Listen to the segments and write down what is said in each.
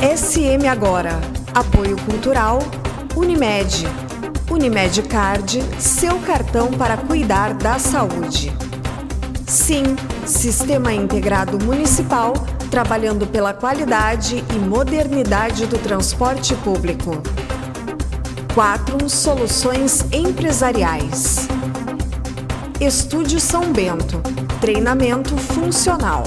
SM Agora. Apoio Cultural Unimed. Unimed Card, seu cartão para cuidar da saúde. SIM, Sistema Integrado Municipal, trabalhando pela qualidade e modernidade do transporte público. 4 Soluções Empresariais. Estúdio São Bento, treinamento funcional.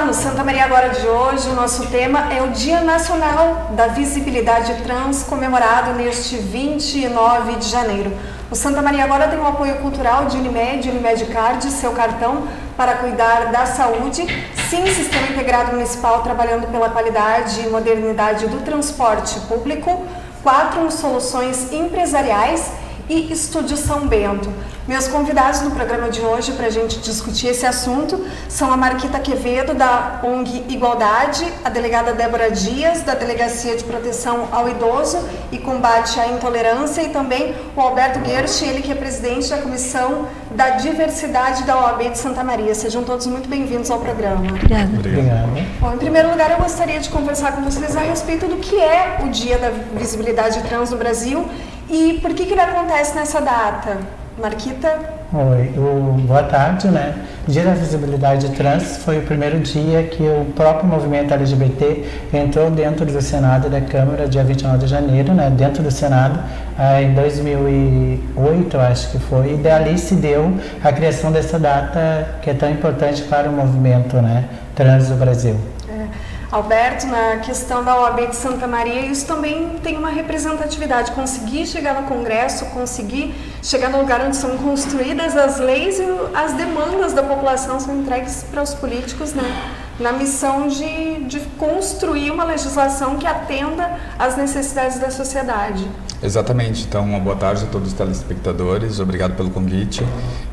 No Santa Maria Agora de hoje, o nosso tema é o Dia Nacional da Visibilidade Trans, comemorado neste 29 de janeiro. O Santa Maria Agora tem o apoio cultural de Unimed Card, seu cartão para cuidar da saúde. SIM, Sistema Integrado Municipal, trabalhando pela qualidade e modernidade do transporte público. 4 Soluções Empresariais e Estúdio São Bento. Meus convidados no programa de hoje para a gente discutir esse assunto são a Marquita Quevedo, da ONG Igualdade, a delegada Débora Dias, da Delegacia de Proteção ao Idoso e Combate à Intolerância, e também o Alberto Gersh, ele que é presidente da Comissão da Diversidade da OAB de Santa Maria. Sejam todos muito bem-vindos ao programa. Obrigada. Bom, em primeiro lugar, eu gostaria de conversar com vocês a respeito do que é o Dia da Visibilidade Trans no Brasil e por que ele acontece nessa data. Marquita? Oi, boa tarde, né? Dia da Visibilidade Trans foi o primeiro dia que o próprio movimento LGBT entrou dentro do Senado e da Câmara, dia 29 de janeiro, né? Dentro do Senado, em 2008, acho que foi, e dali se deu a criação dessa data que é tão importante para o movimento, né, trans do Brasil. Alberto, na questão da OAB de Santa Maria, isso também tem uma representatividade. Conseguir chegar no Congresso, conseguir chegar no lugar onde são construídas as leis e as demandas da população são entregues para os políticos, né? Na missão de construir uma legislação que atenda às necessidades da sociedade. Exatamente. Então, uma boa tarde a todos os telespectadores. Obrigado pelo convite.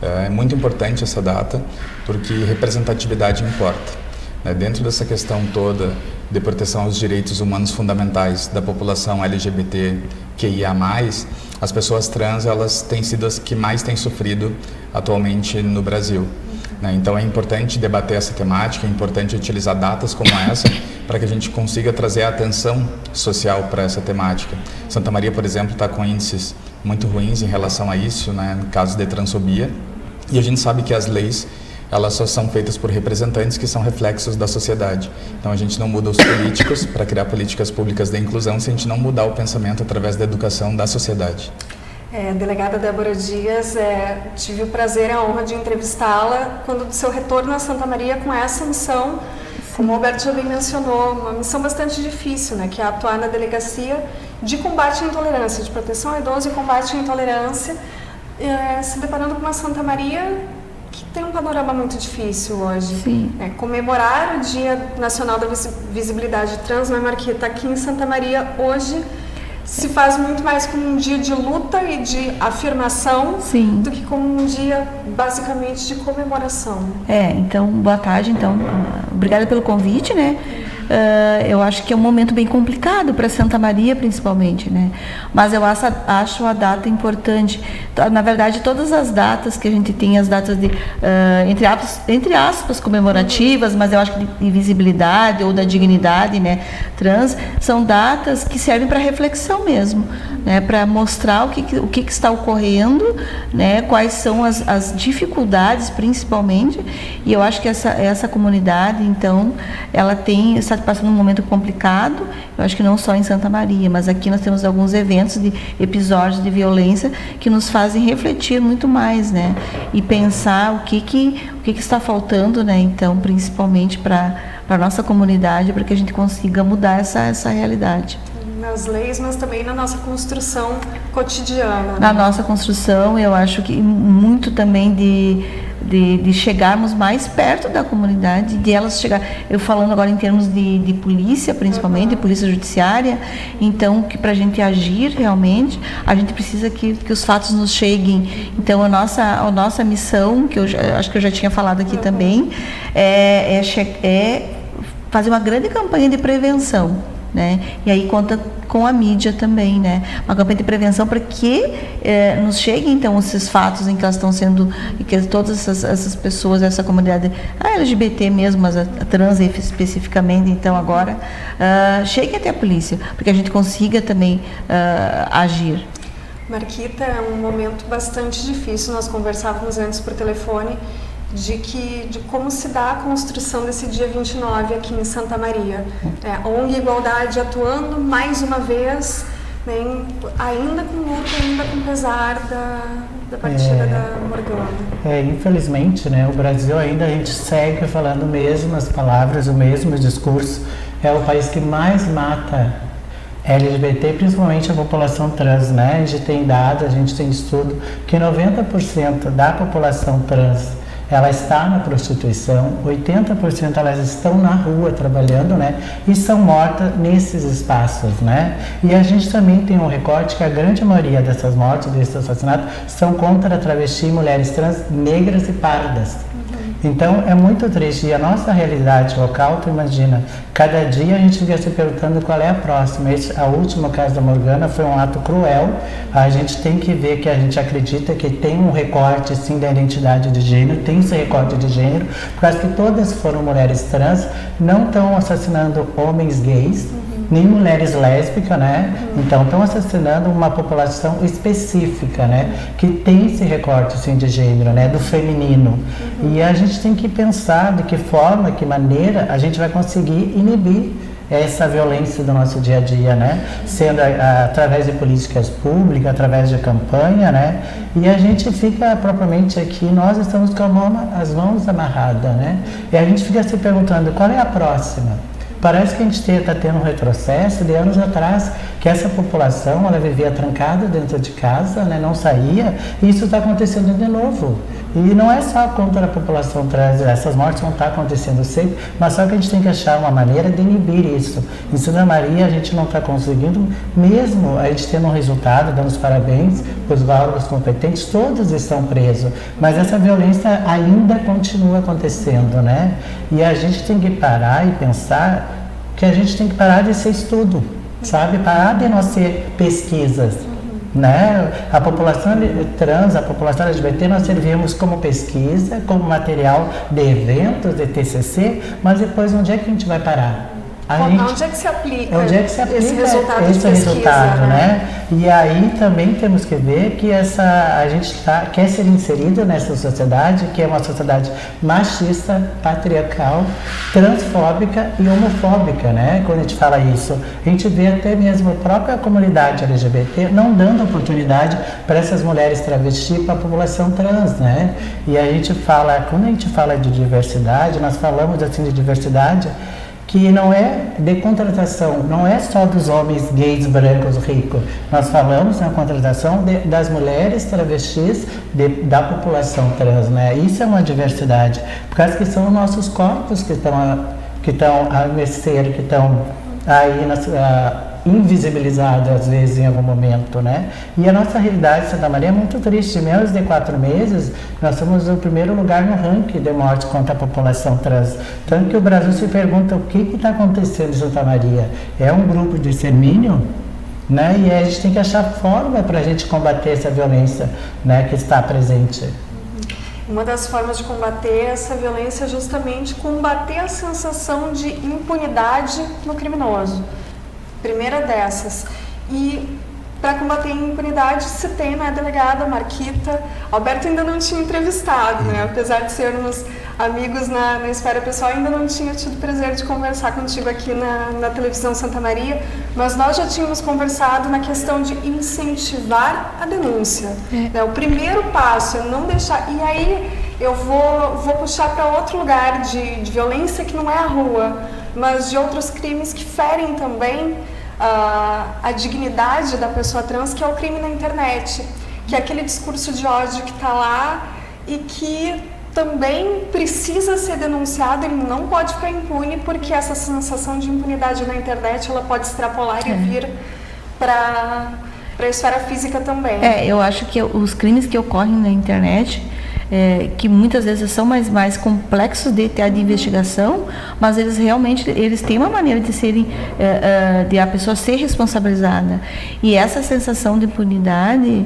É muito importante essa data porque representatividade importa. Dentro dessa questão toda de proteção aos direitos humanos fundamentais da população LGBTQIA+, as pessoas trans, elas têm sido as que mais têm sofrido atualmente no Brasil. Então é importante debater essa temática, é importante utilizar datas como essa para que a gente consiga trazer a atenção social para essa temática. Santa Maria, por exemplo, está com índices muito ruins em relação a isso, no caso de transfobia, e a gente sabe que as leis elas só são feitas por representantes que são reflexos da sociedade. Então a gente não muda os políticos para criar políticas públicas de inclusão se a gente não mudar o pensamento através da educação da sociedade. Delegada Débora Dias, tive o prazer e a honra de entrevistá-la quando do seu retorno a Santa Maria com essa missão, como o Alberto já bem mencionou, uma missão bastante difícil, que é atuar na Delegacia de Combate à Intolerância, de Proteção ao Idoso e Combate à Intolerância, se deparando com uma Santa Maria que tem um panorama muito difícil hoje. Sim. Comemorar o Dia Nacional da Visibilidade Trans, Marquita, aqui em Santa Maria, hoje se faz muito mais como um dia de luta e de afirmação. Sim. Do que como um dia, basicamente, de comemoração. Então, boa tarde, obrigada pelo convite, né? Eu acho que é um momento bem complicado para Santa Maria, principalmente, né? Mas eu acho a data importante. Na verdade, todas as datas que a gente tem, as datas de, entre aspas, comemorativas, mas eu acho que de visibilidade ou da dignidade, né, trans, são datas que servem para reflexão mesmo, né? Para mostrar o que está ocorrendo, né? Quais são as dificuldades, principalmente. E eu acho que essa comunidade, então, ela está passando um momento complicado, eu acho que não só em Santa Maria, mas aqui nós temos alguns eventos de episódios de violência que nos fazem refletir muito mais, né? E pensar o que está faltando, né? Então, principalmente para a nossa comunidade, para que a gente consiga mudar essa realidade. Nas leis, mas também na nossa construção cotidiana. Na nossa construção, eu acho que muito também de chegarmos mais perto da comunidade, de elas chegar, eu falando agora em termos de polícia, principalmente, de polícia judiciária, então que para a gente agir realmente, a gente precisa que os fatos nos cheguem. Então a nossa missão, que acho que eu já tinha falado aqui também, é fazer uma grande campanha de prevenção, né? E aí conta com a mídia também, né? Uma campanha de prevenção para que nos cheguem, então, esses fatos em que elas estão sendo, e que todas essas pessoas, essa comunidade, a LGBT mesmo, mas a trans especificamente, então, agora, cheguem até a polícia, para que a gente consiga também agir. Marquita, é um momento bastante difícil, nós conversávamos antes por telefone, de como se dá a construção desse dia 29 aqui em Santa Maria. ONG Igualdade atuando mais uma vez, né, ainda com luta, ainda com pesar da partida da Morgana. Infelizmente, né, o Brasil ainda a gente segue falando mesmas palavras, o mesmo discurso. É o país que mais mata LGBT, principalmente a população trans, né? A gente tem dados, a gente tem estudo que 90% da população trans ela está na prostituição, 80% elas estão na rua trabalhando, né? E são mortas nesses espaços, né? E a gente também tem um recorte que a grande maioria dessas mortes, desses assassinatos, são contra travesti, mulheres trans, negras e pardas. Então é muito triste, e a nossa realidade local, tu imagina, cada dia a gente fica se perguntando qual é a próxima. O último caso da Morgana foi um ato cruel, a gente tem que ver que a gente acredita que tem um recorte sim da identidade de gênero, tem esse recorte de gênero, por causa que todas foram mulheres trans, não estão assassinando homens gays, nem mulheres lésbicas, né? Então estão assassinando uma população específica, né? Que tem esse recorte assim, de gênero, né? Do feminino. E a gente tem que pensar de que forma, que maneira a gente vai conseguir inibir essa violência do nosso dia a dia, né? Sendo através de políticas públicas, através de campanha, né? E a gente fica propriamente aqui, nós estamos com as mãos amarradas, né? E a gente fica se perguntando qual é a próxima. Parece que a gente está tendo um retrocesso de anos atrás, que essa população ela vivia trancada dentro de casa, né, não saía, e isso está acontecendo de novo. E não é só contra a população trans, essas mortes vão estar acontecendo sempre, mas só que a gente tem que achar uma maneira de inibir isso. Em Santa Maria a gente não está conseguindo, mesmo a gente tendo um resultado, damos parabéns para os órgãos competentes, todos estão presos, mas essa violência ainda continua acontecendo, né? E a gente tem que parar e pensar que a gente tem que parar de ser estudo, sabe? Parar de não ser pesquisas. Né? A população trans, a população LGBT, nós servimos como pesquisa, como material de eventos, de TCC, mas depois onde é que a gente vai parar? Onde é que se aplica, esse resultado, né? E aí também temos que ver que a gente quer ser inserido nessa sociedade, que é uma sociedade machista, patriarcal, transfóbica e homofóbica, né? Quando a gente fala isso, a gente vê até mesmo a própria comunidade LGBT não dando oportunidade para essas mulheres travestis, para a população trans, né? E a gente fala, quando a gente fala de diversidade, nós falamos assim de diversidade que não é de contratação, não é só dos homens gays, brancos, ricos. Nós falamos na contratação das mulheres travestis da população trans, né? Isso é uma diversidade, por causa que são os nossos corpos que estão a mercê, que estão aí invisibilizados às vezes em algum momento, né? E a nossa realidade de Santa Maria é muito triste. Em menos de 4 meses, nós somos o primeiro lugar no ranking de morte contra a população trans. Tanto que o Brasil se pergunta o que está acontecendo em Santa Maria. É um grupo de extermínio? Né? E a gente tem que achar forma para a gente combater essa violência, né, que está presente. Uma das formas de combater essa violência é justamente combater a sensação de impunidade no criminoso. Primeira dessas. E para combater a impunidade se tem, né, a delegada Marquita. Alberto ainda não tinha entrevistado, né? Apesar de sermos amigos na esfera pessoal, ainda não tinha tido o prazer de conversar contigo aqui na televisão Santa Maria, mas nós já tínhamos conversado na questão de incentivar a denúncia. Né? O primeiro passo é não deixar... E aí eu vou puxar para outro lugar de violência que não é a rua, mas de outros crimes que ferem também a dignidade da pessoa trans, que é o crime na internet, que é aquele discurso de ódio que está lá e que também precisa ser denunciado, ele não pode ficar impune, porque essa sensação de impunidade na internet ela pode extrapolar e vir para a esfera física também. Eu acho que os crimes que ocorrem na internet, que muitas vezes são mais complexos de investigação, mas eles realmente têm uma maneira de serem, de a pessoa ser responsabilizada. E essa sensação de impunidade,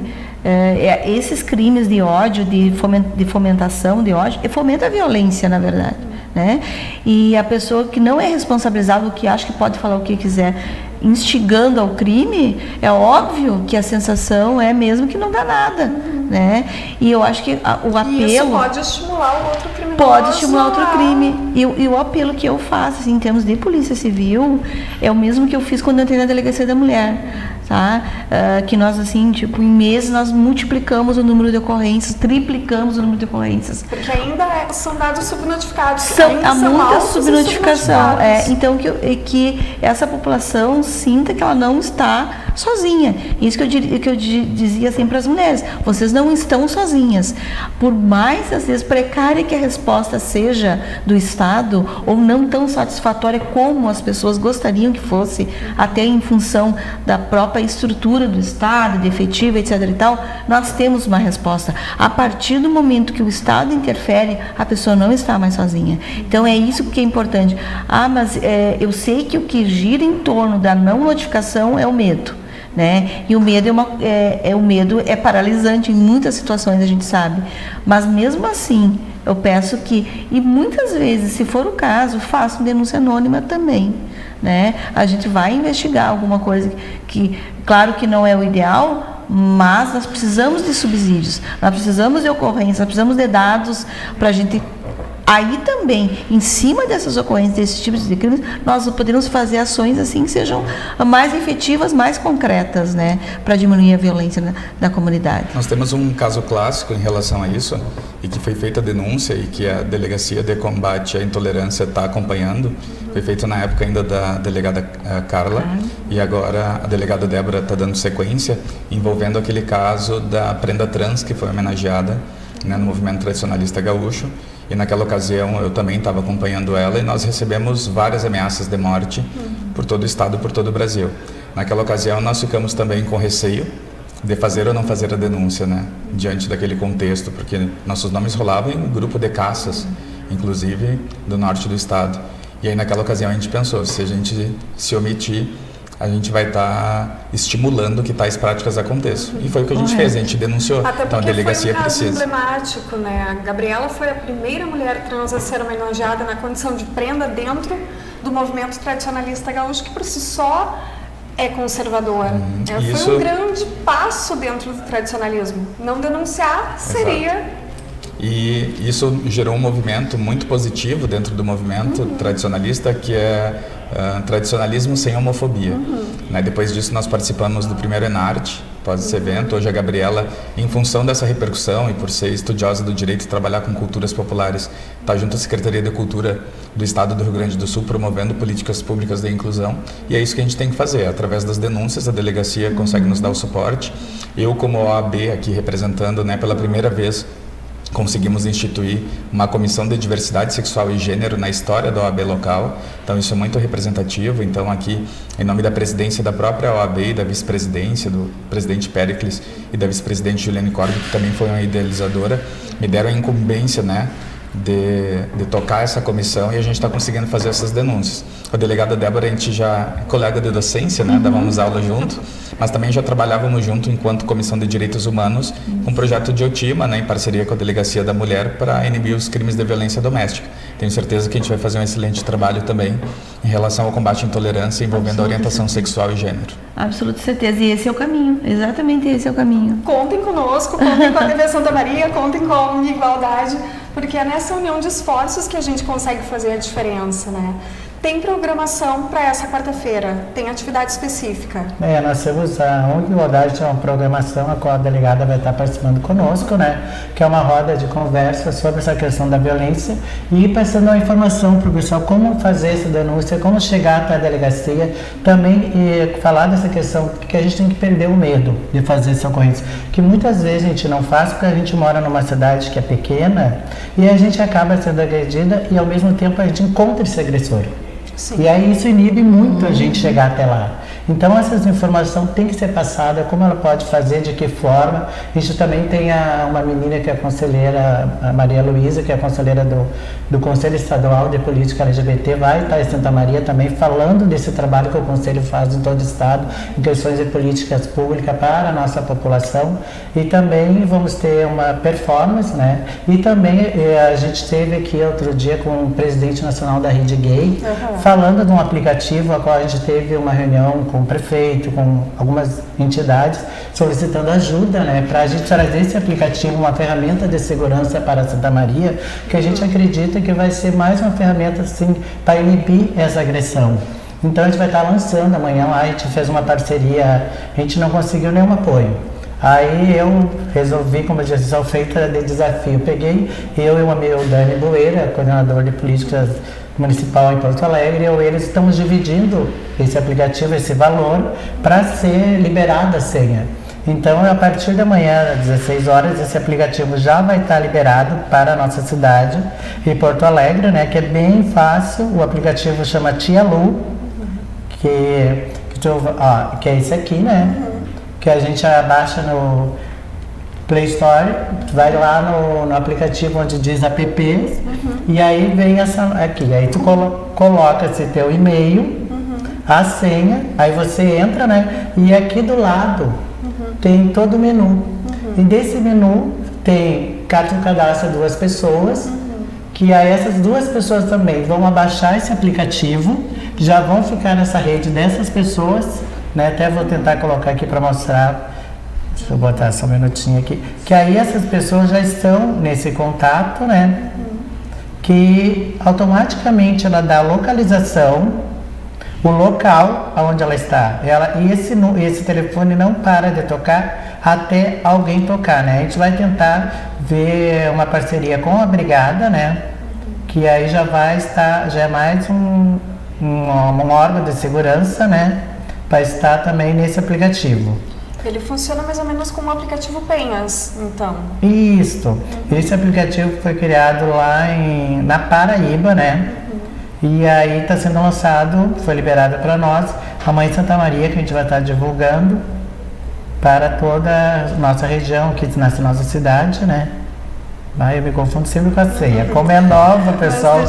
esses crimes de ódio, de fomentação de ódio, fomenta a violência, na verdade, né? E a pessoa que não é responsável, que acha que pode falar o que quiser, instigando ao crime, é óbvio que a sensação é mesmo que não dá nada, né? E eu acho que o apelo... E isso pode estimular o outro criminoso. Pode estimular outro crime. E o apelo que eu faço, assim, em termos de polícia civil, é o mesmo que eu fiz quando eu entrei na Delegacia da Mulher, tá? Que nós, assim, tipo, em meses nós multiplicamos o número de ocorrências, triplicamos o número de ocorrências. Porque ainda são dados subnotificados. Há muita subnotificação. Então, que essa população sinta que ela não está sozinha. Isso que eu dizia sempre para as mulheres. Vocês não estão sozinhas. Por mais, às vezes, precária que a resposta seja do Estado, ou não tão satisfatória como as pessoas gostariam que fosse, até em função da própria estrutura do Estado, de efetiva, etc. e tal, nós temos uma resposta. A partir do momento que o Estado interfere, a pessoa não está mais sozinha. Então, é isso que é importante. Mas eu sei que o que gira em torno da não notificação é o medo, né? E o medo o medo é paralisante em muitas situações, a gente sabe. Mas mesmo assim, eu peço que, e muitas vezes, se for o caso, façam denúncia anônima também, né? A gente vai investigar alguma coisa que, claro que não é o ideal, mas nós precisamos de subsídios, nós precisamos de ocorrências, nós precisamos de dados para a gente... Aí também, em cima dessas ocorrências, desses tipos de crimes, nós poderíamos fazer ações assim que sejam mais efetivas, mais concretas, né, para diminuir a violência na comunidade. Nós temos um caso clássico em relação a isso, e que foi feita a denúncia e que a Delegacia de Combate à Intolerância está acompanhando. Foi feito na época ainda da delegada Carla, e agora a delegada Débora está dando sequência, envolvendo aquele caso da prenda trans que foi homenageada, né, no movimento tradicionalista gaúcho. E naquela ocasião eu também estava acompanhando ela, e nós recebemos várias ameaças de morte por todo o estado e por todo o Brasil. Naquela ocasião nós ficamos também com receio de fazer ou não fazer a denúncia, né, diante daquele contexto, porque nossos nomes rolavam em grupo de caças, inclusive do norte do estado. E aí naquela ocasião a gente pensou, se a gente se omitir, a gente vai estar estimulando que tais práticas aconteçam. E foi o que a gente fez, a gente denunciou. Até então a delegacia foi um caso precisa. emblemático, né? A Gabriela foi a primeira mulher trans a ser homenageada na condição de prenda dentro do movimento tradicionalista gaúcho, que por si só é conservador. Foi um grande passo dentro do tradicionalismo. Não denunciar seria... Exato. E isso gerou um movimento muito positivo dentro do movimento tradicionalista, que é tradicionalismo sem homofobia. Né? Depois disso nós participamos do primeiro Enarte, após esse evento. Hoje a Gabriela, em função dessa repercussão e por ser estudiosa do direito e trabalhar com culturas populares, está junto à Secretaria de Cultura do Estado do Rio Grande do Sul, promovendo políticas públicas de inclusão. E é isso que a gente tem que fazer. Através das denúncias, a delegacia consegue nos dar o suporte. Eu, como OAB, aqui representando, né, pela primeira vez, conseguimos instituir uma comissão de diversidade sexual e gênero na história da OAB local. Então isso é muito representativo. Então aqui, em nome da presidência da própria OAB e da vice-presidência, do presidente Péricles e da vice-presidente Juliane Corbi, que também foi uma idealizadora, me deram a incumbência, né, de tocar essa comissão, e a gente está conseguindo fazer essas denúncias. A delegada Débora, a gente já é colega de docência, né, dávamos aula junto, mas também já trabalhávamos junto enquanto Comissão de Direitos Humanos com o projeto de Otima, né, em parceria com a Delegacia da Mulher, para inibir os crimes de violência doméstica. Tenho certeza que a gente vai fazer um excelente trabalho também em relação ao combate à intolerância envolvendo a orientação sexual e gênero. Absoluta certeza, e esse é o caminho, exatamente esse é o caminho. Contem conosco, contem com a TV Santa Maria, contem com a Igualdade, porque é nessa união de esforços que a gente consegue fazer a diferença, né? Tem programação para essa quarta-feira? Tem atividade específica? Nós temos a Unidade, uma programação a qual a delegada vai estar participando conosco, né? Que é uma roda de conversa sobre essa questão da violência e passando a informação para o pessoal como fazer essa denúncia, como chegar até a delegacia, também falar dessa questão que a gente tem que perder o medo de fazer essa ocorrência, que muitas vezes a gente não faz porque a gente mora numa cidade que é pequena e a gente acaba sendo agredida e ao mesmo tempo a gente encontra esse agressor. Sim. E aí isso inibe muito a gente chegar até lá. Então essas informações têm que ser passadas, como ela pode fazer, de que forma. A gente também tem uma menina que é conselheira, a Maria Luísa, que é conselheira do Conselho Estadual de Política LGBT, vai estar em Santa Maria também falando desse trabalho que o Conselho faz em todo o Estado, em questões de políticas públicas para a nossa população. E também vamos ter uma performance, né? E também a gente esteve aqui outro dia com o presidente nacional da Rede Gay, falando de um aplicativo, a qual a gente teve uma reunião com o prefeito, com algumas entidades, solicitando ajuda, né, para a gente trazer esse aplicativo, uma ferramenta de segurança para Santa Maria, que a gente acredita que vai ser mais uma ferramenta assim, para inibir essa agressão. Então a gente vai estar lançando amanhã lá, a gente fez uma parceria, a gente não conseguiu nenhum apoio. Aí eu resolvi, como gestão feita de desafio, peguei eu e o amigo Dani Boeira, coordenador de políticas municipal em Porto Alegre, eles estamos dividindo esse aplicativo, esse valor, para ser liberada a senha. Então, a partir da manhã, às 16 horas, esse aplicativo já vai estar liberado para a nossa cidade, em Porto Alegre, né, que é bem fácil. O aplicativo chama Tia Lu, que é esse aqui, né, que a gente abaixa no Play Store, vai lá no aplicativo onde diz apps, e aí vem essa aqui, aí tu coloca esse teu e-mail, a senha, aí você entra, né, e aqui do lado tem todo o menu, e desse menu tem carta de cadastro de 2 pessoas, que aí essas 2 pessoas também vão abaixar esse aplicativo, já vão ficar nessa rede dessas pessoas, né, até vou tentar colocar aqui para mostrar. Deixa eu botar só um minutinho aqui. Que aí essas pessoas já estão nesse contato, né? Que automaticamente ela dá a localização, o local onde ela está. E esse telefone não para de tocar até alguém tocar, né? A gente vai tentar ver uma parceria com a brigada, né? Que aí já vai estar, já é mais um órgão de segurança, né? Para estar também nesse aplicativo. Ele funciona mais ou menos como um aplicativo Penhas, então. Isso. Esse aplicativo foi criado lá na Paraíba, né? E aí está sendo lançado, foi liberado para nós, amanhã em Santa Maria, que a gente vai estar divulgando para toda a nossa região, aqui na nossa cidade, né? Aí eu me confundo sempre com a senha. Como é nova, pessoal,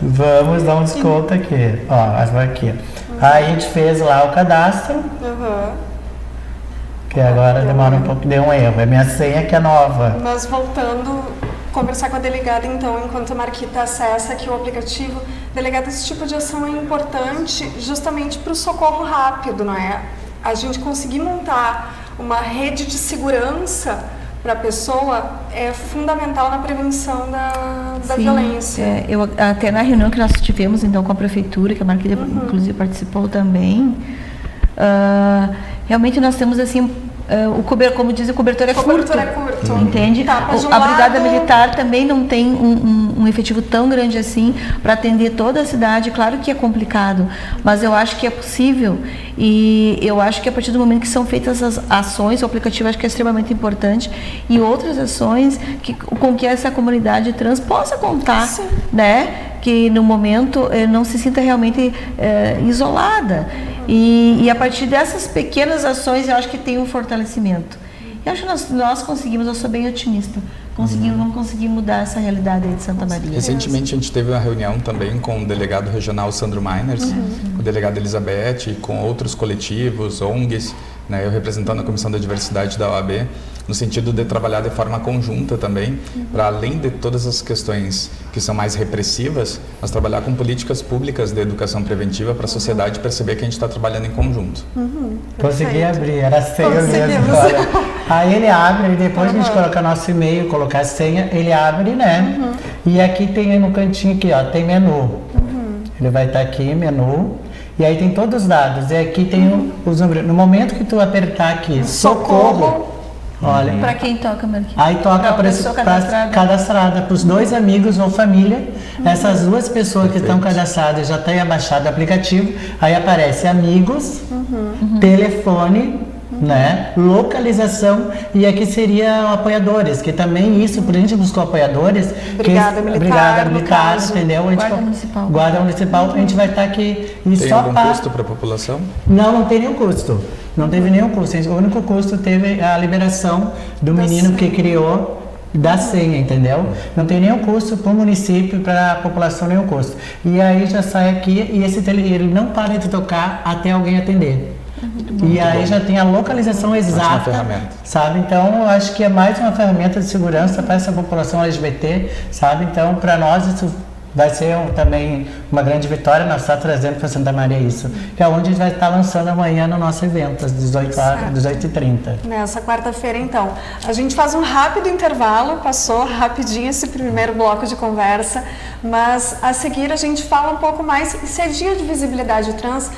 vamos dar um desconto aqui. Ó, aqui. Aí a gente fez lá o cadastro. Que agora demora um pouco, deu um erro. É minha senha que é nova. Mas voltando, conversar com a delegada, então, enquanto a Marquita acessa aqui o aplicativo. Delegada, esse tipo de ação é importante justamente para o socorro rápido, não é? A gente conseguir montar uma rede de segurança para a pessoa é fundamental na prevenção da violência. Eu, até na reunião que nós tivemos, então, com a prefeitura, que a Marquita, inclusive, participou também, realmente nós temos, assim, como diz, o cobertor é curto. Entende? A Brigada Militar também não tem um efetivo tão grande assim para atender toda a cidade. Claro que é complicado, mas eu acho que é possível, e eu acho que a partir do momento que são feitas as ações, o aplicativo acho que é extremamente importante, e outras ações com que essa comunidade trans possa contar, né? Que no momento não se sinta realmente isolada. E a partir dessas pequenas ações, eu acho que tem um fortalecimento. Eu acho que nós conseguimos, eu sou bem otimista, vamos conseguir mudar essa realidade aí de Santa Maria. Recentemente a gente teve uma reunião também com o delegado regional Sandro Meiners, com a delegada Elizabeth, com outros coletivos, ONGs, né, eu representando a Comissão da Diversidade da OAB, no sentido de trabalhar de forma conjunta também, para além de todas as questões que são mais repressivas, nós trabalhar com políticas públicas de educação preventiva para a sociedade perceber que a gente está trabalhando em conjunto. Consegui abrir, era senha mesmo. Aí ele abre, e depois a gente coloca nosso e-mail, colocar a senha, ele abre, né? E aqui tem no cantinho aqui, ó, tem menu. Ele vai estar aqui, menu, e aí tem todos os dados. E aqui tem os números. No momento que tu apertar aqui, socorro, olha. Para quem toca, Marquinhos? Aí toca para cadastrada, para os 2 amigos ou família. Essas 2 pessoas que estão cadastradas já têm abaixado o aplicativo. Aí aparece amigos, telefone, né? Localização, e aqui seria apoiadores, que também isso, por a gente buscou apoiadores. Brigada Militar, entendeu? Guarda Municipal, a gente vai estar aqui. E tem só algum custo para a população? Não tem nenhum custo. Não teve nenhum custo. O único custo teve a liberação do menino que criou da senha, entendeu? Não tem nenhum custo para o município, para a população, nenhum custo. E aí já sai aqui e ele não para de tocar até alguém atender. E aí já tem a localização exata, sabe? Então, eu acho que é mais uma ferramenta de segurança para essa população LGBT, sabe? Então, para nós, isso vai ser também uma grande vitória. Nós estamos trazendo para Santa Maria isso, que é onde a gente vai estar lançando amanhã no nosso evento, às 18h30. Nessa quarta-feira, então. A gente faz um rápido intervalo, passou rapidinho esse primeiro bloco de conversa, mas a seguir a gente fala um pouco mais, e se é dia de visibilidade trans,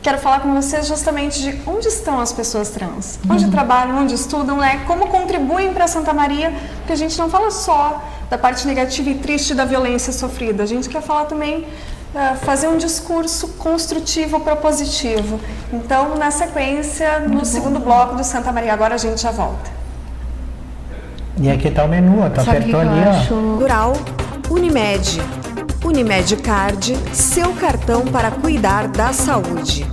quero falar com vocês justamente de onde estão as pessoas trans, onde trabalham, onde estudam, né? Como contribuem para Santa Maria, porque a gente não fala só da parte negativa e triste da violência sofrida, a gente quer falar também, fazer um discurso construtivo, propositivo. Então, na sequência, no segundo bloco do Santa Maria Agora, a gente já volta. E aqui está o menu, tu apertou ali, ó. Rural, Unimed. Unimed Card, seu cartão para cuidar da saúde.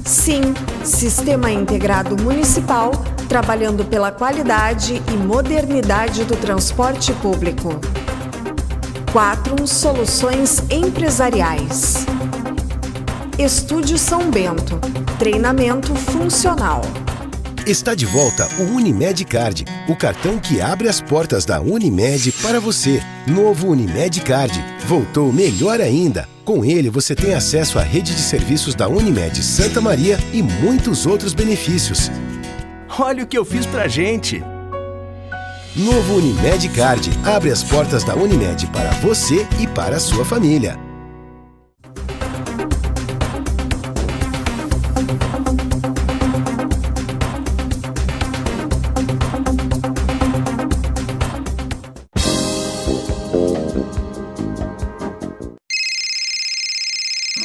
Sim, Sistema Integrado Municipal, trabalhando pela qualidade e modernidade do transporte público. 4 Soluções Empresariais. Estúdio São Bento, treinamento funcional. Está de volta o Unimed Card, o cartão que abre as portas da Unimed para você. Novo Unimed Card, voltou melhor ainda. Com ele você tem acesso à rede de serviços da Unimed Santa Maria e muitos outros benefícios. Olha o que eu fiz pra gente! Novo Unimed Card, abre as portas da Unimed para você e para a sua família.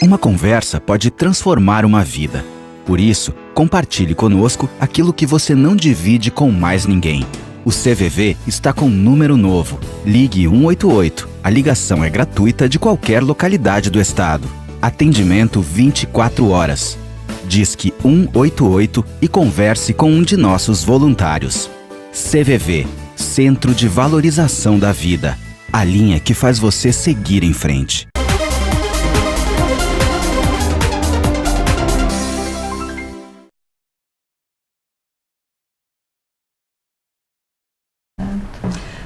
Uma conversa pode transformar uma vida. Por isso, compartilhe conosco aquilo que você não divide com mais ninguém. O CVV está com um número novo. Ligue 188. A ligação é gratuita de qualquer localidade do estado. Atendimento 24 horas. Disque 188 e converse com um de nossos voluntários. CVV, Centro de Valorização da Vida. A linha que faz você seguir em frente.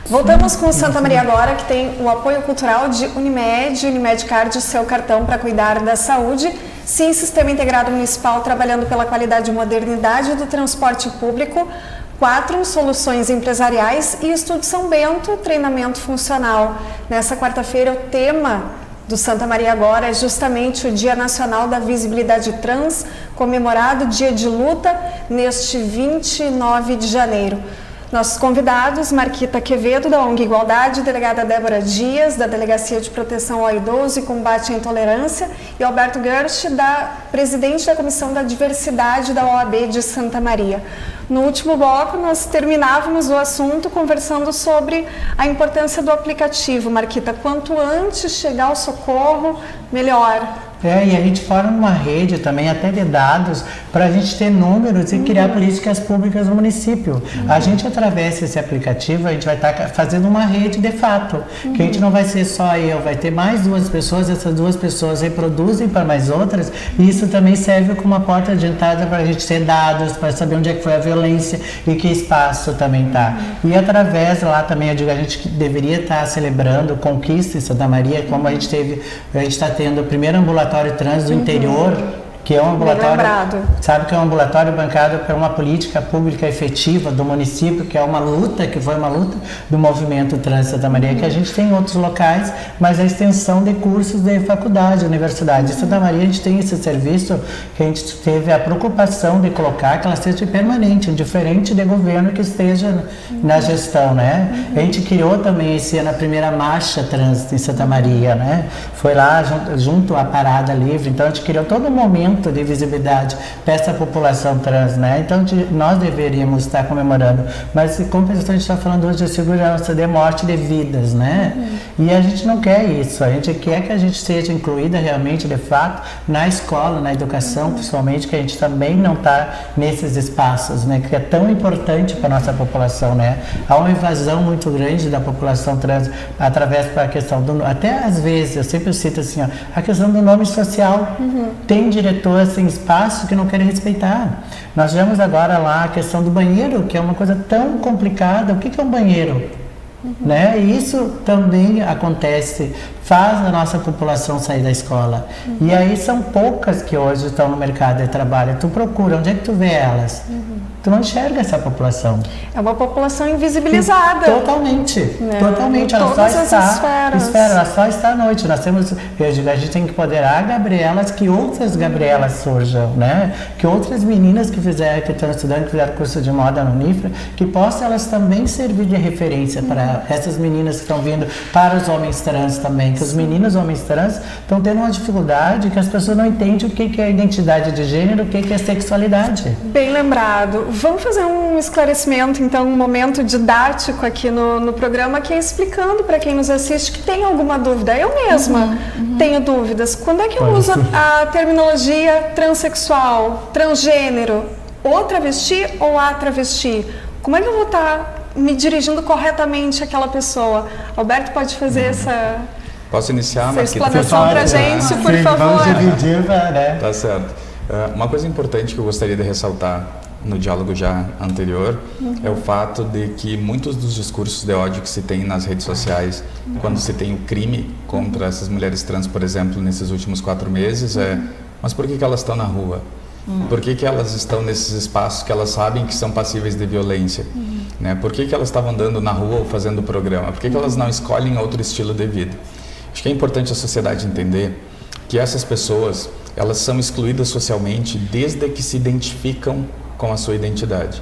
Voltamos com o Santa Maria Agora, que tem o apoio cultural de Unimed Card, seu cartão para cuidar da saúde. Sim, Sistema Integrado Municipal, trabalhando pela qualidade e modernidade do transporte público. 4 Soluções Empresariais e Estúdio São Bento, treinamento funcional. Nessa quarta-feira, o tema do Santa Maria Agora é justamente o Dia Nacional da Visibilidade Trans, comemorado dia de luta neste 29 de janeiro. Nossos convidados, Marquita Quevedo, da ONG Igualdade, delegada Débora Dias, da Delegacia de Proteção ao Idoso e Combate à Intolerância, e Alberto Gersh, presidente da Comissão da Diversidade da OAB de Santa Maria. No último bloco, nós terminávamos o assunto conversando sobre a importância do aplicativo. Marquita, quanto antes chegar ao socorro, melhor. E a gente forma uma rede também, até de dados, para a gente ter números e criar políticas públicas no município. A gente, através desse aplicativo, a gente vai estar fazendo uma rede de fato, que a gente não vai ser só eu, vai ter mais 2 pessoas, essas 2 pessoas reproduzem para mais outras, e isso também serve como uma porta de entrada para a gente ter dados, para saber onde é que foi a violência e que espaço também está. E através lá também, eu digo, a gente deveria estar celebrando conquista em Santa Maria, como a gente está tendo o primeiro ambulatório trans do interior, que é um ambulatório, sabe que é um ambulatório bancado por uma política pública efetiva do município, que é uma luta, que foi uma luta do movimento Trans Santa Maria, que a gente tem em outros locais, mas a extensão de cursos de faculdade, universidade. Em Santa Maria a gente tem esse serviço que a gente teve a preocupação de colocar que ela seja permanente, indiferente de governo que esteja na gestão, né? A gente criou também esse ano a primeira marcha trans em Santa Maria, né? Foi lá junto à Parada Livre, então a gente criou todo um momento de visibilidade para essa população trans, né? Então nós deveríamos estar comemorando, mas como a gente está falando hoje de segurança, de morte de vidas, né? E a gente não quer isso, a gente quer que a gente seja incluída realmente, de fato, na escola, na educação, principalmente, que a gente também não está nesses espaços, né? Que é tão importante para a nossa população, né? Há uma evasão muito grande da população trans através da questão do, até às vezes, eu sempre cito assim, ó, a questão do nome social. Tem diretor sem espaço que não querem respeitar. Nós vemos agora lá a questão do banheiro, que é uma coisa tão complicada. O que é um banheiro? Né? E isso também acontece, faz a nossa população sair da escola. E aí são poucas que hoje estão no mercado de trabalho. Tu procura, onde é que tu vê elas? Tu não enxerga essa população. É uma população invisibilizada. Totalmente. Né? Totalmente. Ela todas só as esferas. Ela só está à noite. Nós temos, eu digo, a gente tem que empoderar Gabrielas, que outras Gabrielas surjam, né? Que outras meninas que estão estudando, que fizeram curso de moda no Unifra, que possam elas também servir de referência para essas meninas que estão vindo, para os homens trans também, que os meninos homens trans estão tendo uma dificuldade, que as pessoas não entendem o que é identidade de gênero, o que é sexualidade. Bem lembrado. Vamos fazer um esclarecimento, então, um momento didático aqui no programa, que é explicando para quem nos assiste que tem alguma dúvida. Eu mesma tenho dúvidas. Quando é que eu uso a terminologia transexual, transgênero, ou travesti ou a travesti? Como é que eu vou estar me dirigindo corretamente àquela pessoa? Alberto pode fazer essa... Posso iniciar? Essa explanação para a gente, por favor. Vamos dividir, né? Tá certo. Uma coisa importante que eu gostaria de ressaltar no diálogo já anterior é o fato de que muitos dos discursos de ódio que se tem nas redes sociais, quando se tem o crime contra essas mulheres trans, por exemplo, nesses últimos 4 meses, mas por que elas estão na rua? Por que elas estão nesses espaços que elas sabem que são passíveis de violência? Né? Por que elas estavam andando na rua ou fazendo programa? Por que elas não escolhem outro estilo de vida? Acho que é importante a sociedade entender que essas pessoas, elas são excluídas socialmente desde que se identificam com a sua identidade.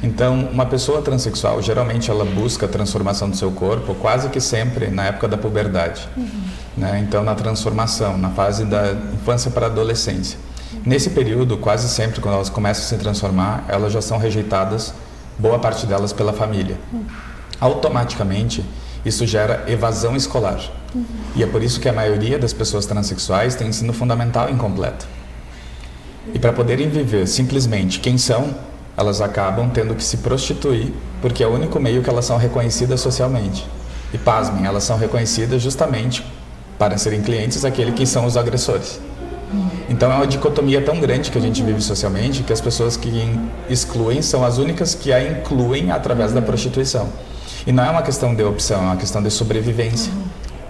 Então, uma pessoa transexual, geralmente ela busca a transformação do seu corpo, quase que sempre na época da puberdade. Né? Então, na transformação, na fase da infância para a adolescência. Nesse período, quase sempre, quando elas começam a se transformar, elas já são rejeitadas, boa parte delas, pela família. Automaticamente, isso gera evasão escolar. E é por isso que a maioria das pessoas transexuais tem ensino fundamental incompleto. E para poderem viver simplesmente quem são, elas acabam tendo que se prostituir, porque é o único meio que elas são reconhecidas socialmente. E pasmem, elas são reconhecidas justamente para serem clientes daquele que são os agressores. Então é uma dicotomia tão grande que a gente vive socialmente, que as pessoas que excluem são as únicas que a incluem através da prostituição. E não é uma questão de opção, é uma questão de sobrevivência.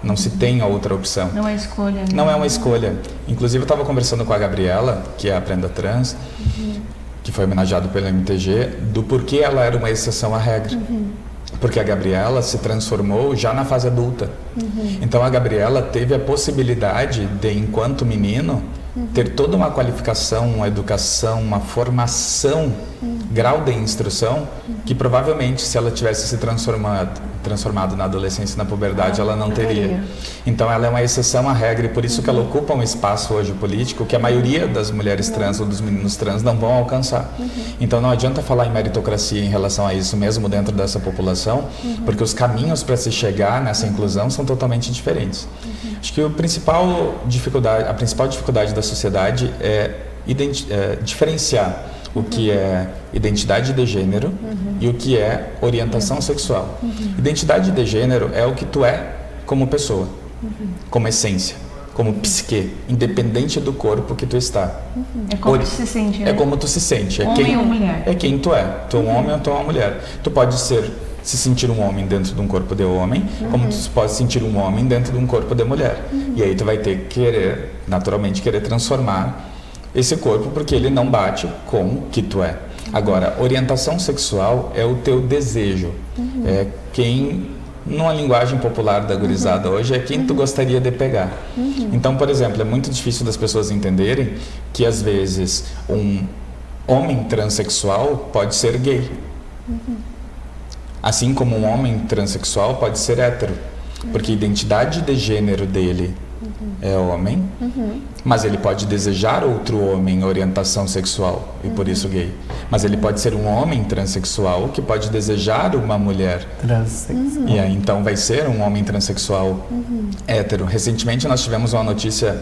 Não se tem outra opção. Não é escolha. Né? Não é uma escolha. Inclusive eu estava conversando com a Gabriela, que é a Aprenda Trans, que foi homenageado pelo MTG, do porquê ela era uma exceção à regra. Porque a Gabriela se transformou já na fase adulta. Então a Gabriela teve a possibilidade de, enquanto menino, ter toda uma qualificação, uma educação, uma formação, grau de instrução, que provavelmente, se ela tivesse se transformado na adolescência e na puberdade, ela não teria. Então ela é uma exceção à regra, e por isso que ela ocupa um espaço hoje político que a maioria das mulheres trans ou dos meninos trans não vão alcançar. Então não adianta falar em meritocracia em relação a isso mesmo dentro dessa população, porque os caminhos para se chegar nessa inclusão são totalmente diferentes. Acho que a principal dificuldade da sociedade é diferenciar o que é identidade de gênero e o que é orientação sexual. Identidade de gênero é o que tu é como pessoa, como essência, como psique, independente do corpo que tu está. É como tu se sente, né? É como tu se sente. Homem ou mulher. É quem tu é. Tu é um homem ou tu é uma mulher. Tu pode se sentir um homem dentro de um corpo de homem, como tu pode sentir um homem dentro de um corpo de mulher. E aí tu vai ter que naturalmente querer transformar esse corpo porque ele não bate com o que tu é. Agora, orientação sexual é o teu desejo. É quem, numa linguagem popular da gurizada hoje, é quem tu gostaria de pegar. Então, por exemplo, é muito difícil das pessoas entenderem que, às vezes, um homem transexual pode ser gay. Assim como um homem transexual pode ser hétero. Porque a identidade de gênero dele é homem, mas ele pode desejar outro homem, orientação sexual, e por isso gay. Mas ele pode ser um homem transexual que pode desejar uma mulher. Transexual. E aí, então vai ser um homem transexual hétero. Recentemente nós tivemos uma notícia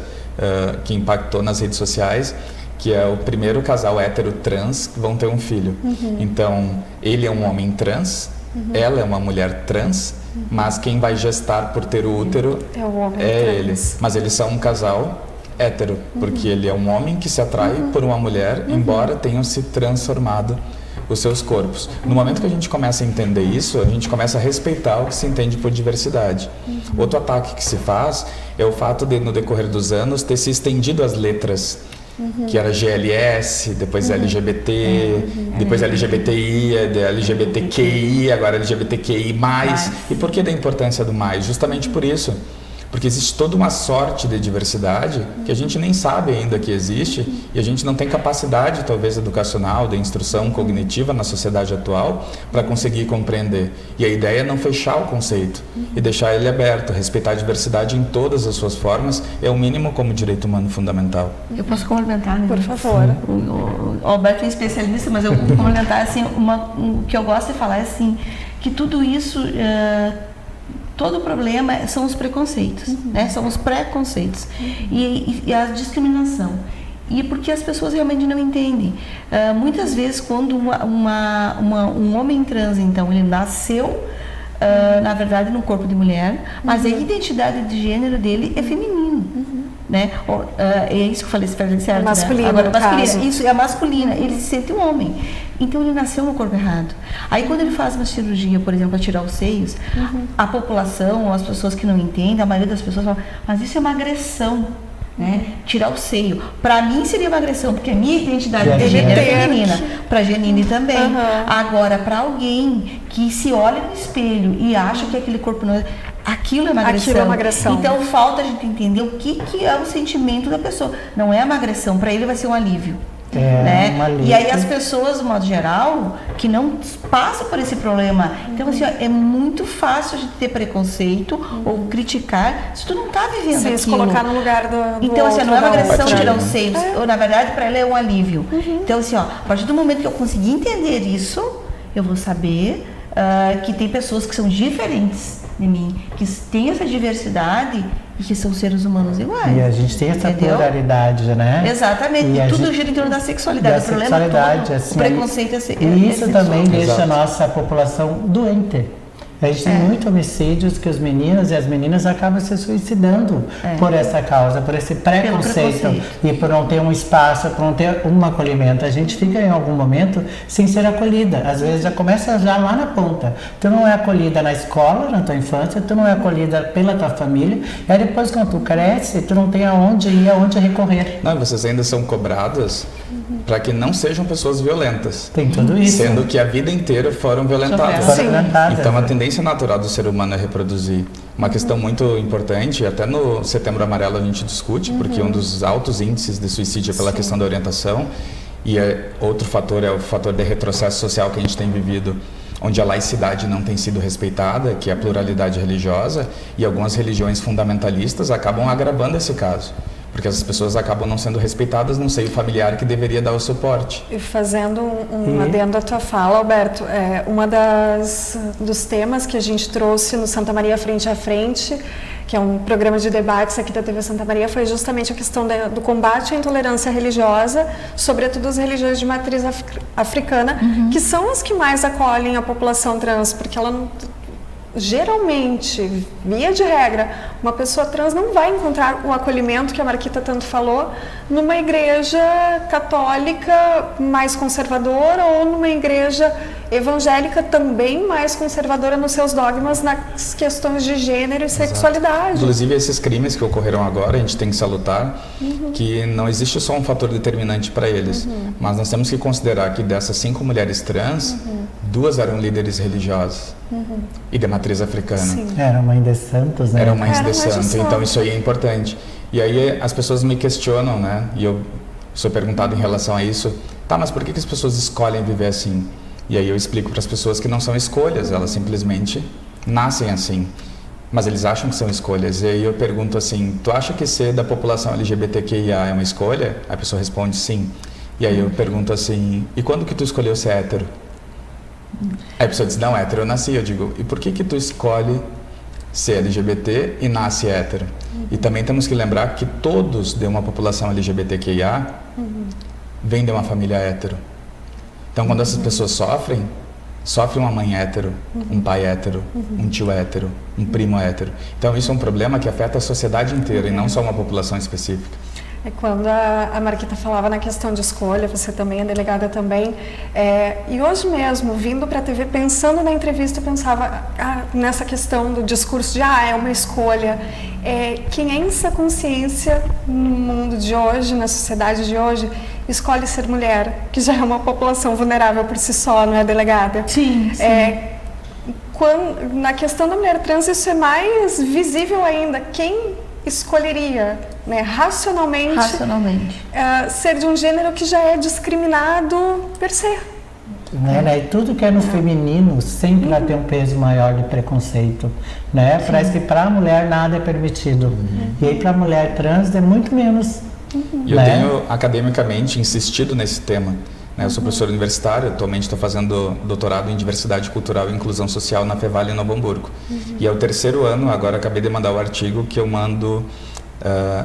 que impactou nas redes sociais, que é o primeiro casal hétero trans que vão ter um filho. Então, ele é um homem trans, ela é uma mulher trans, mas quem vai gestar por ter o útero É o homem é trans. eles. Mas eles são um casal hétero, porque ele é um homem que se atrai por uma mulher, embora tenham se transformado os seus corpos. No momento que a gente começa a entender isso, a gente começa a respeitar o que se entende por diversidade. Outro ataque que se faz é o fato de, no decorrer dos anos, ter se estendido as letras, que era GLS, depois LGBT, depois LGBTI, LGBTQI, agora LGBTQI+. E por que da importância do mais? Justamente por isso. Porque existe toda uma sorte de diversidade que a gente nem sabe ainda que existe e a gente não tem capacidade, talvez, educacional, de instrução cognitiva na sociedade atual para conseguir compreender. E a ideia é não fechar o conceito e deixar ele aberto. Respeitar a diversidade em todas as suas formas é o mínimo como direito humano fundamental. Eu posso complementar, né? Por favor. O Alberto é especialista, mas eu vou complementar, assim, o que eu gosto de falar é assim, que tudo isso... todo o problema são os preconceitos, né? São os preconceitos e a discriminação. E porque as pessoas realmente não entendem. Muitas vezes, quando um homem trans, então, ele nasceu, na verdade, no corpo de mulher, mas a identidade de gênero dele é feminino. Né? É isso que eu falei, certo? Masculino, né? Agora, masculina. caso. Isso é masculina, ele se sente um homem. Então ele nasceu no corpo errado. Aí quando ele faz uma cirurgia, por exemplo, para tirar os seios, a população, ou as pessoas que não entendem, a maioria das pessoas falam, mas isso é uma agressão. Né? Tirar o seio. Para mim seria uma agressão, porque a minha identidade de gênero é feminina. Para a Janine também. Agora, para alguém que se olha no espelho e acha que aquele corpo não é... Aquilo é uma agressão. Aquilo é uma agressão. Então falta a gente entender o que é o sentimento da pessoa. Não é uma agressão, para ele vai ser um alívio. Né? E aí as pessoas, de modo geral, que não passam por esse problema, então assim, ó, é muito fácil a gente ter preconceito ou criticar se tu não tá vivendo Sem aquilo. se colocar no lugar do Então assim, outro, não é uma da agressão outra. tirar os seios, ou na verdade para ela é um alívio. Então assim, ó, a partir do momento que eu conseguir entender isso, eu vou saber que tem pessoas que são diferentes de mim, que têm essa diversidade e que são seres humanos iguais. E a gente tem essa pluralidade, né? Exatamente. E tudo gira em torno da sexualidade. O problema todo, assim, o preconceito e isso também deixa Exato. a nossa população doente. A gente tem muitos homicídios que os meninos e as meninas acabam se suicidando por essa causa, por esse preconceito e por não ter um espaço, por não ter um acolhimento. A gente fica em algum momento sem ser acolhida. Às vezes já começa já lá na ponta. Tu não é acolhida na escola, na tua infância, tu não é acolhida pela tua família. E aí depois quando tu cresce, tu não tem aonde ir, aonde recorrer. Não, vocês ainda são cobradas para que não sejam pessoas violentas. Tem tudo isso. Sendo que a vida inteira foram violentadas. Então a tendência natural do ser humano é reproduzir. Uma questão muito importante, até no Setembro Amarelo a gente discute, porque um dos altos índices de suicídio é pela questão da orientação, e outro fator é o fator de retrocesso social que a gente tem vivido, onde a laicidade não tem sido respeitada, que é a pluralidade religiosa, e algumas religiões fundamentalistas acabam agravando esse caso. Porque as pessoas acabam não sendo respeitadas no seio familiar que deveria dar o suporte. E fazendo um adendo à tua fala, Alberto, uma dos temas que a gente trouxe no Santa Maria Frente a Frente, que é um programa de debates aqui da TV Santa Maria, foi justamente a questão do combate à intolerância religiosa, sobretudo as religiões de matriz africana, que são as que mais acolhem a população trans, porque ela não... geralmente, via de regra, uma pessoa trans não vai encontrar o acolhimento que a Marquita tanto falou numa igreja católica mais conservadora ou numa igreja evangélica também mais conservadora nos seus dogmas nas questões de gênero e sexualidade. Inclusive, esses crimes que ocorreram agora, a gente tem que salutar que não existe só um fator determinante para eles, mas nós temos que considerar que dessas 5 mulheres trans, 2 eram líderes religiosos e de matriz africana. Sim. Era mãe de santos, né? Eram mães Eram de mães de santo, santo. então isso aí é importante. E aí as pessoas me questionam, né? E eu sou perguntado em relação a isso. Tá, mas por que as pessoas escolhem viver assim? E aí eu explico para as pessoas que não são escolhas, elas simplesmente nascem assim. Mas eles acham que são escolhas. E aí eu pergunto assim, tu acha que ser da população LGBTQIA é uma escolha? A pessoa responde sim. E aí eu pergunto assim, e quando que tu escolheu ser hétero? Aí a pessoa diz, não, hétero eu nasci. Eu digo, e por que tu escolhe ser LGBT e nasce hétero? E também temos que lembrar que todos de uma população LGBTQIA vêm de uma família hétero. Então quando essas pessoas sofrem uma mãe hétero, um pai hétero, um tio hétero, um primo hétero. Então isso é um problema que afeta a sociedade inteira e não só uma população específica. É quando a Marquita falava na questão de escolha, você também é delegada também, e hoje mesmo, vindo para a TV, pensando na entrevista, eu pensava nessa questão do discurso de é uma escolha. Quem é em sua consciência no mundo de hoje, na sociedade de hoje, escolhe ser mulher, que já é uma população vulnerável por si só, não é, delegada? Sim, sim. Na questão da mulher trans, isso é mais visível ainda. Quem escolheria, né, racionalmente, ser de um gênero que já é discriminado per se? Né? E tudo que é no feminino sempre vai ter um peso maior de preconceito, né? Parece que para a mulher nada é permitido, e aí para a mulher trans é muito menos. E eu tenho academicamente insistido nesse tema. Eu sou professor universitário, atualmente estou fazendo doutorado em Diversidade Cultural e Inclusão Social na Fevale em Novo Hamburgo. E é o 3º ano, agora acabei de mandar o artigo que eu mando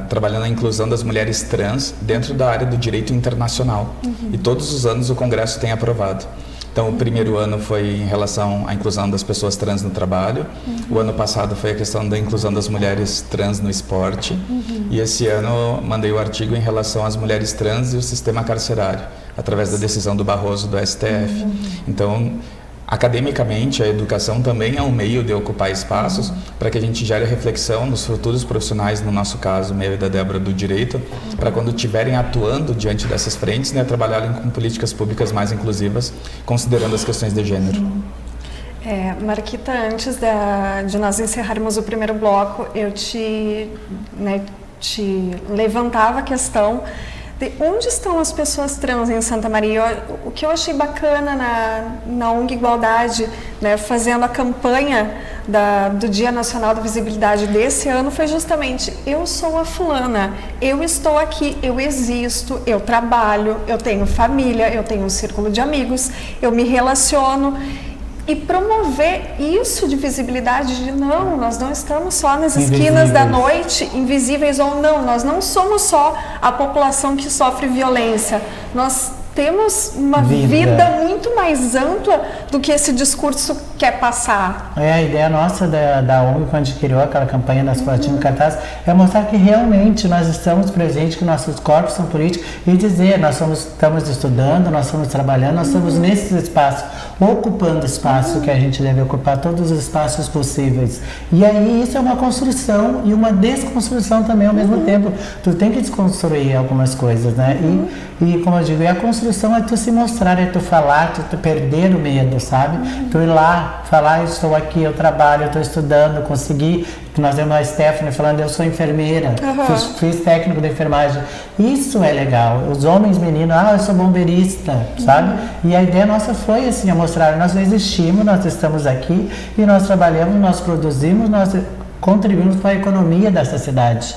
trabalhando a inclusão das mulheres trans dentro da área do direito internacional. E todos os anos o Congresso tem aprovado. Então, o 1º ano foi em relação à inclusão das pessoas trans no trabalho. O ano passado foi a questão da inclusão das mulheres trans no esporte. E esse ano mandei o artigo em relação às mulheres trans e o sistema carcerário, através da decisão do Barroso do STF. Então, academicamente, a educação também é um meio de ocupar espaços para que a gente gere reflexão nos futuros profissionais, no nosso caso, meu e da Débora, do direito, para quando estiverem atuando diante dessas frentes, né, trabalharem com políticas públicas mais inclusivas, considerando as questões de gênero. Marquita, antes de nós encerrarmos o primeiro bloco, eu te levantava a questão de onde estão as pessoas trans em Santa Maria. O que eu achei bacana na ONG Igualdade, né, fazendo a campanha do Dia Nacional da Visibilidade desse ano, foi justamente: eu sou a fulana, eu estou aqui, eu existo, eu trabalho, eu tenho família, eu tenho um círculo de amigos, eu me relaciono. E promover isso de visibilidade, de não, nós não estamos só nas esquinas da noite, invisíveis ou não, nós não somos só a população que sofre violência, nós temos uma vida muito mais ampla do que esse discurso quer passar. A ideia nossa da ONG, quando a gente criou aquela campanha das Fotinhas Cartaz, é mostrar que realmente nós estamos presentes, que nossos corpos são políticos, e dizer, nós estamos estudando, nós estamos trabalhando, nós estamos nesses espaços, ocupando espaço que a gente deve ocupar, todos os espaços possíveis. E aí isso é uma construção e uma desconstrução também ao mesmo tempo. Tu tem que desconstruir algumas coisas, né? E como eu digo, a construção é tu se mostrar, é tu falar, tu perder o medo, sabe? Tu ir lá, falar, eu estou aqui, eu trabalho, eu estou estudando, consegui. Nós temos a Stephanie falando, eu sou enfermeira, fiz técnico de enfermagem. Isso é legal. Os homens, meninos, eu sou bombeirista, sabe? E a ideia nossa foi assim, a mostrar, nós existimos, nós estamos aqui e nós trabalhamos, nós produzimos, nós contribuímos para a economia dessa cidade.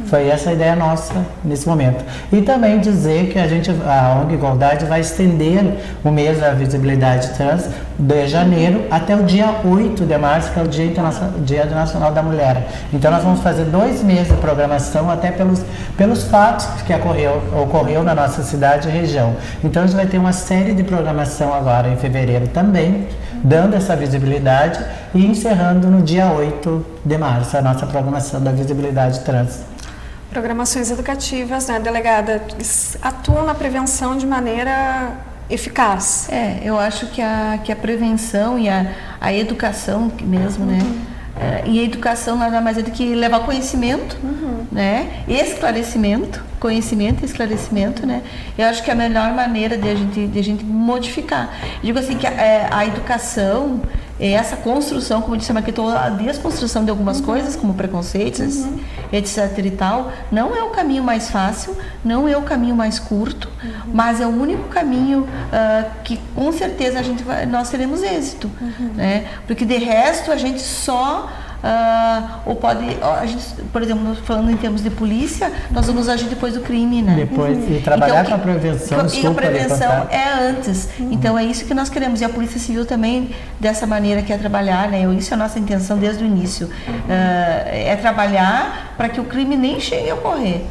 Foi essa a ideia nossa nesse momento. E também dizer que a ONG Igualdade vai estender o mês da visibilidade trans de janeiro até o dia 8 de março, que é o Dia Nacional da Mulher. Então nós vamos fazer 2 meses de programação até pelos fatos que ocorreu na nossa cidade e região. Então a gente vai ter uma série de programação agora em fevereiro também, dando essa visibilidade e encerrando no dia 8 de março a nossa programação da visibilidade trans. Programações educativas, né, delegada, atuam na prevenção de maneira eficaz. Eu acho que a prevenção e a educação mesmo, né? E a educação nada mais é do que levar conhecimento, né? Conhecimento e esclarecimento, né? Eu acho que é a melhor maneira de a gente modificar. Eu digo assim que a educação, essa construção, como disse a Marquita, a desconstrução de algumas coisas, como preconceitos, etc e tal, não é o caminho mais fácil, não é o caminho mais curto, mas é o único caminho que com certeza nós teremos êxito, né? Porque de resto a gente só a gente, por exemplo, falando em termos de polícia, nós vamos agir depois do crime, né? E trabalhar com a prevenção. E a prevenção é antes. Então é isso que nós queremos. E a Polícia Civil também, dessa maneira, quer trabalhar, né? Isso é a nossa intenção desde o início. É trabalhar para que o crime nem chegue a ocorrer.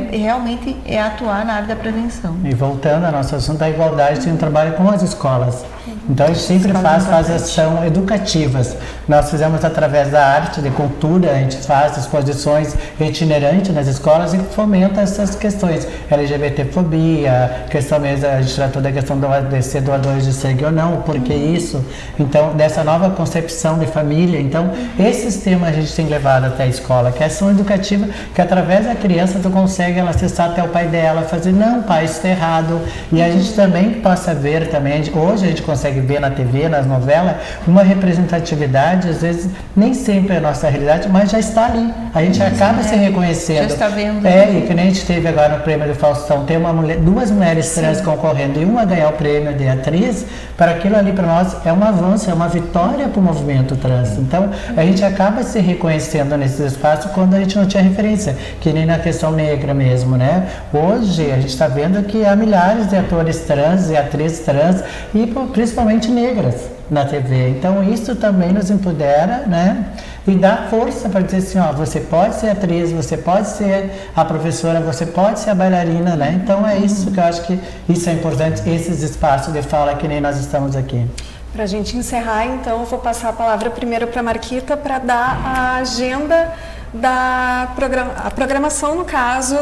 Realmente é atuar na área da prevenção. E voltando ao nosso assunto, a igualdade tem um trabalho com as escolas. Então a gente sempre faz ação educativas. Nós fizemos através da arte, de cultura, a gente faz exposições itinerantes nas escolas e fomenta essas questões. LGBTfobia, questão mesmo, a gente tratou da questão de ser doadores de sangue ou não, por que isso? Então, dessa nova concepção de família. Então, esses temas a gente tem levado até a escola, que é ação educativa, que através da criança tu consegue ela acessar até o pai dela, fazer, não pai, isso está errado. E a gente também possa ver também, hoje a gente consegue ver na TV, nas novelas, uma representatividade, às vezes nem sempre é a nossa realidade, mas já está ali. A gente acaba se reconhecendo. Já está vendo. E que nem a gente teve agora no prêmio do Faustão, tem duas mulheres trans concorrendo e uma ganhar o prêmio de atriz, para aquilo ali para nós é um avanço, é uma vitória para o movimento trans. Então, a gente acaba se reconhecendo nesses espaços quando a gente não tinha referência, que nem na questão negra mesmo, né? Hoje, a gente está vendo que há milhares de atores trans e atrizes trans, e principalmente negras na TV. Então, isso também nos empodera, né? E dá força para dizer assim, ó, você pode ser atriz, você pode ser a professora, você pode ser a bailarina, né? Então, é isso que eu acho que isso é importante, esses espaços de fala que nem nós estamos aqui. Para a gente encerrar, então, eu vou passar a palavra primeiro para a Marquita para dar a agenda da programação, no caso,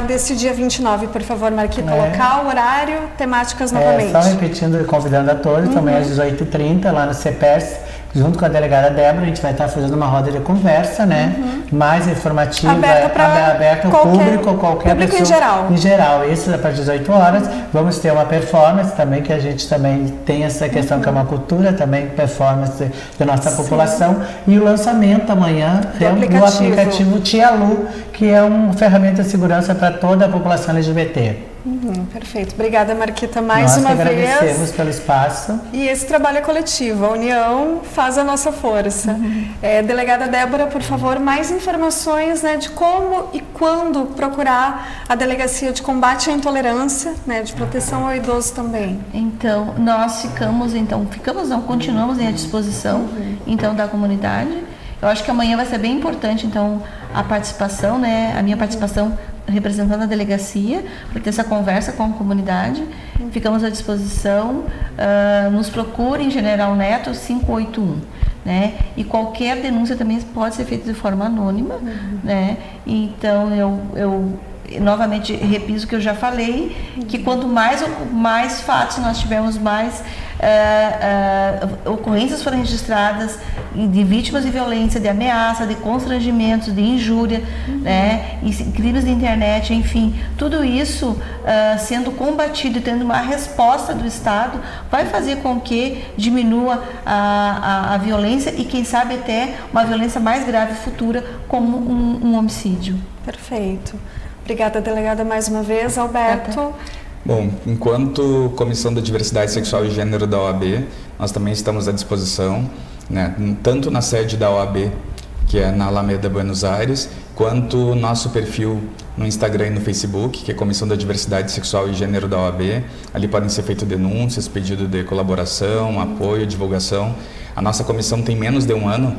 desse dia 29, por favor, Marquita, local, horário, temáticas novamente. Só repetindo e convidando a todos, também às 18h30, lá no CEPERS, junto com a delegada Débora, a gente vai estar fazendo uma roda de conversa, né? Mais informativa, aberta ao público, qualquer pessoa. Em geral. Isso é para 18 horas. Vamos ter uma performance também, que a gente também tem essa questão que é uma cultura também, performance da nossa população. E o lançamento amanhã do aplicativo Tia Lu, que é uma ferramenta de segurança para toda a população LGBT. Perfeito. Obrigada, Marquita, mais uma vez. Nós agradecemos pelo espaço. E esse trabalho é coletivo, a união faz a nossa força. Delegada Débora, por favor, mais informações, né, de como e quando procurar a Delegacia de Combate à Intolerância, né, de proteção ao idoso também. Então, nós continuamos à disposição então, da comunidade. Eu acho que amanhã vai ser bem importante, então, a participação, né, a minha participação representando a delegacia, para ter essa conversa com a comunidade. Ficamos à disposição, nos procure em General Neto 581, né? E qualquer denúncia também pode ser feita de forma anônima, né? Então, eu novamente repito o que eu já falei, que quanto mais fatos nós tivermos, mais ocorrências forem registradas de vítimas de violência, de ameaça, de constrangimentos, de injúria, né, e crimes de internet, enfim, tudo isso sendo combatido e tendo uma resposta do Estado, vai fazer com que diminua a violência e, quem sabe, até uma violência mais grave futura, como um homicídio. Perfeito. Obrigada, delegada, mais uma vez. Alberto. Bom, enquanto Comissão da Diversidade Sexual e Gênero da OAB, nós também estamos à disposição, né, tanto na sede da OAB, que é na Alameda, Buenos Aires, quanto nosso perfil no Instagram e no Facebook, que é Comissão da Diversidade Sexual e Gênero da OAB. Ali podem ser feitas denúncias, pedido de colaboração, apoio, divulgação. A nossa comissão tem menos de um ano,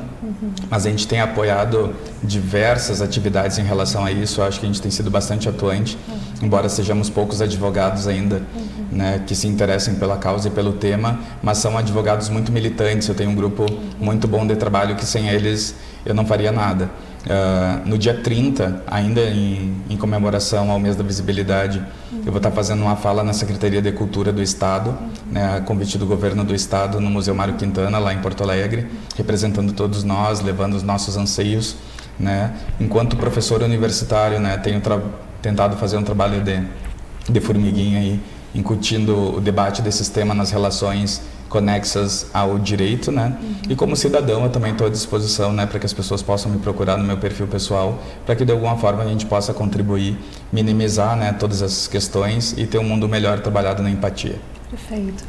mas a gente tem apoiado diversas atividades em relação a isso. Eu acho que a gente tem sido bastante atuante, embora sejamos poucos advogados ainda, né, que se interessem pela causa e pelo tema, mas são advogados muito militantes. Eu tenho um grupo muito bom de trabalho que sem eles eu não faria nada. No dia 30, ainda em comemoração ao mês da visibilidade, eu vou estar fazendo uma fala na Secretaria de Cultura do Estado, né, a convite do governo do Estado, no Museu Mário Quintana, lá em Porto Alegre, representando todos nós, levando os nossos anseios, né. Enquanto professor universitário, né, tenho tentado fazer um trabalho de formiguinha aí, incutindo o debate desse tema nas relações conexas ao direito, né? E como cidadão eu também estou à disposição, né, para que as pessoas possam me procurar no meu perfil pessoal, para que de alguma forma a gente possa contribuir, minimizar, né, todas essas questões e ter um mundo melhor trabalhado na empatia. Perfeito.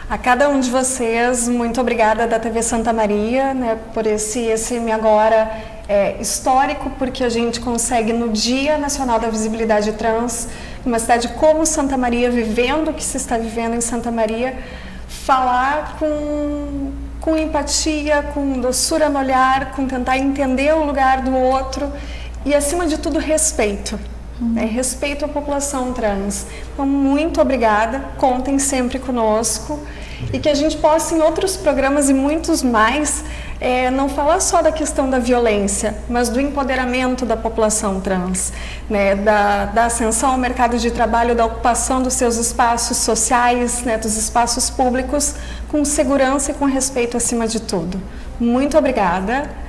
A cada um de vocês, muito obrigada da TV Santa Maria, né, por esse Agora histórico, porque a gente consegue no Dia Nacional da Visibilidade Trans, numa cidade como Santa Maria, vivendo o que se está vivendo em Santa Maria, falar com empatia, com doçura no olhar, com tentar entender o lugar do outro e, acima de tudo, respeito. Respeito à população trans. Então, muito obrigada, contem sempre conosco e que a gente possa, em outros programas e muitos mais, não falar só da questão da violência, mas do empoderamento da população trans, né, da ascensão ao mercado de trabalho, da ocupação dos seus espaços sociais, né, dos espaços públicos, com segurança e com respeito acima de tudo. Muito obrigada.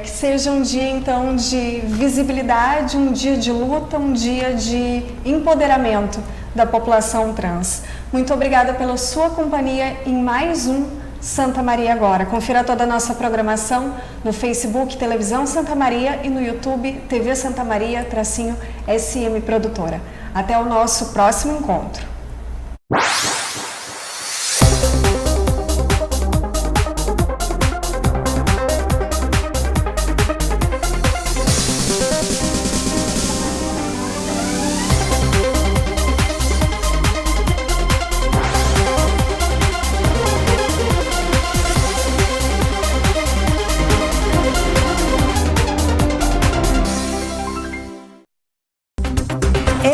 Que seja um dia, então, de visibilidade, um dia de luta, um dia de empoderamento da população trans. Muito obrigada pela sua companhia em mais um Santa Maria Agora. Confira toda a nossa programação no Facebook Televisão Santa Maria e no YouTube TV Santa Maria _SM Produtora. Até o nosso próximo encontro.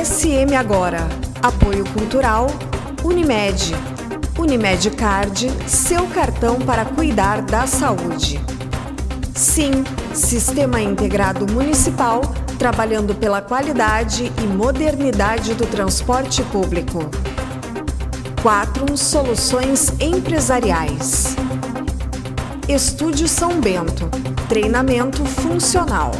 SM Agora. Apoio Cultural Unimed. Unimed Card, seu cartão para cuidar da saúde. SIM, Sistema Integrado Municipal, trabalhando pela qualidade e modernidade do transporte público. 4 Soluções Empresariais. Estúdio São Bento, treinamento funcional.